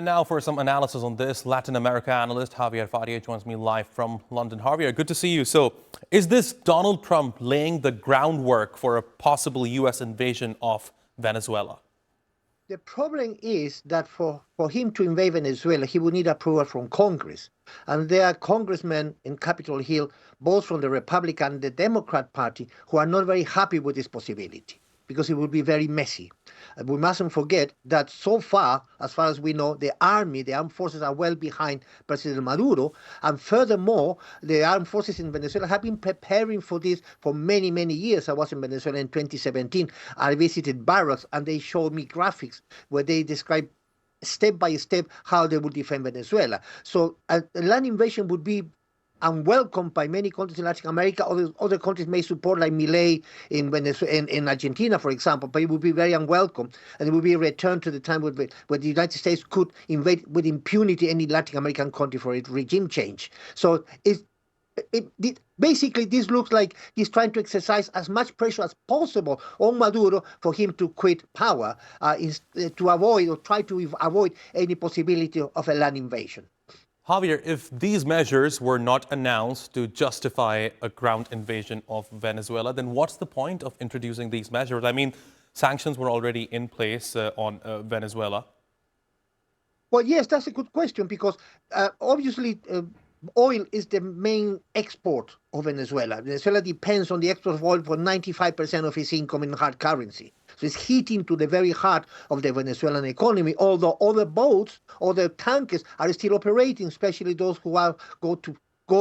And now for some analysis on this, Latin America analyst Javier Farje joins me live from London. Javier, good to see you. So, is this Donald Trump laying the groundwork for a possible U.S. invasion of Venezuela? The problem is that for him to invade Venezuela, he would need approval from Congress. And there are congressmen in Capitol Hill, both from the Republican and the Democrat Party, who are not very happy with this possibility because it would be very messy. We mustn't forget that so far as we know, the armed forces are well behind President Maduro. And furthermore, the armed forces in Venezuela have been preparing for this for many, many years. I was in Venezuela in 2017. I visited barracks and they showed me graphics where they describe step by step how they would defend Venezuela. So a land invasion would be unwelcome by many countries in Latin America. Other countries may support, like Milei in Venezuela, in Argentina, for example, but it would be very unwelcome, and it would be a return to the time where the United States could invade with impunity any Latin American country for a regime change. So basically, this looks like he's trying to exercise as much pressure as possible on Maduro for him to quit power, to avoid or try to avoid any possibility of a land invasion. Javier, if these measures were not announced to justify a ground invasion of Venezuela, then what's the point of introducing these measures? I mean, sanctions were already in place on Venezuela. Well, yes, that's a good question because obviously oil is the main export of Venezuela. Venezuela depends on the export of oil for 95% of its income in hard currency. So it's hitting to the very heart of the Venezuelan economy, although other boats, other tankers are still operating, especially those who go to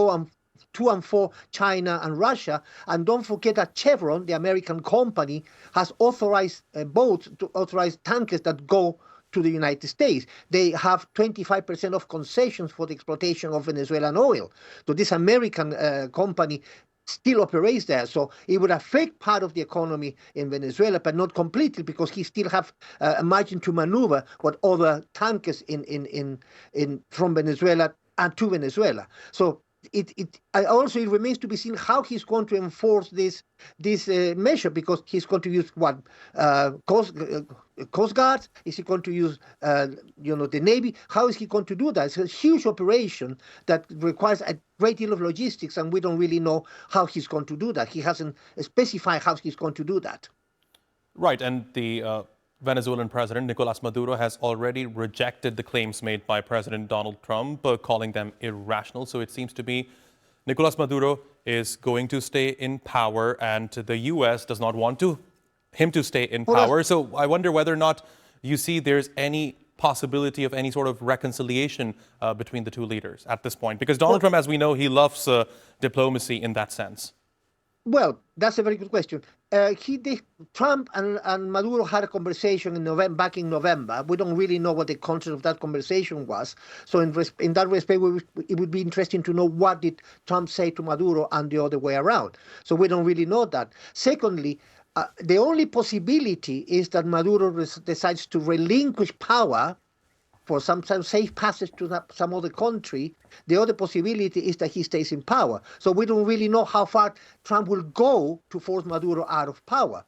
and for China and Russia. And don't forget that Chevron, the American company, has authorized authorized tankers that go to the United States. They have 25% of concessions for the exploitation of Venezuelan oil. So this American company still operates there. So it would affect part of the economy in Venezuela, but not completely, because he still have a margin to maneuver what other tankers from Venezuela and to Venezuela. So it remains to be seen how he's going to enforce this measure, because he's going to use what Coast Guards? Is he going to use the Navy? How is he going to do that? It's a huge operation that requires a great deal of logistics, and we don't really know how he's going to do that. He hasn't specified how he's going to do that. Right, and the Venezuelan president, Nicolas Maduro, has already rejected the claims made by President Donald Trump, calling them irrational. So it seems to be Nicolas Maduro is going to stay in power, and the U.S. does not want him to stay in power. So I wonder whether or not you see there's any possibility of any sort of reconciliation between the two leaders at this point. Because Donald Trump, as we know, he loves diplomacy in that sense. Well, that's a very good question. Trump and Maduro had a conversation back in November. We don't really know what the content of that conversation was. So in that respect, it would be interesting to know what did Trump say to Maduro and the other way around. So we don't really know that. Secondly, the only possibility is that Maduro decides to relinquish power for some safe passage to some other country. The other possibility is that he stays in power. So we don't really know how far Trump will go to force Maduro out of power.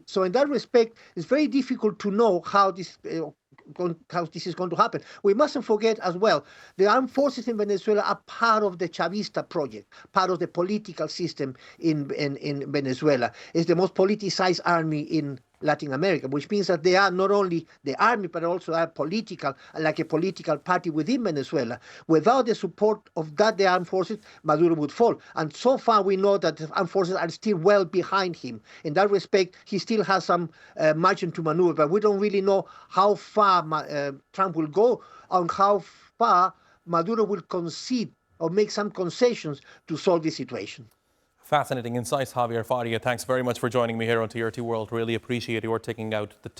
So in that respect, it's very difficult to know how this is going to happen. We mustn't forget as well, the armed forces in Venezuela are part of the Chavista project, part of the political system in Venezuela. It's the most politicized army in Latin America, which means that they are not only the army, but also are political, like a political party within Venezuela. Without the support of the armed forces, Maduro would fall. And so far, we know that the armed forces are still well behind him. In that respect, he still has some margin to maneuver, but we don't really know how far Trump will go and how far Maduro will concede or make some concessions to solve the situation. Fascinating insights, Javier Farje. Thanks very much for joining me here on TRT World. Really appreciate your taking out the time.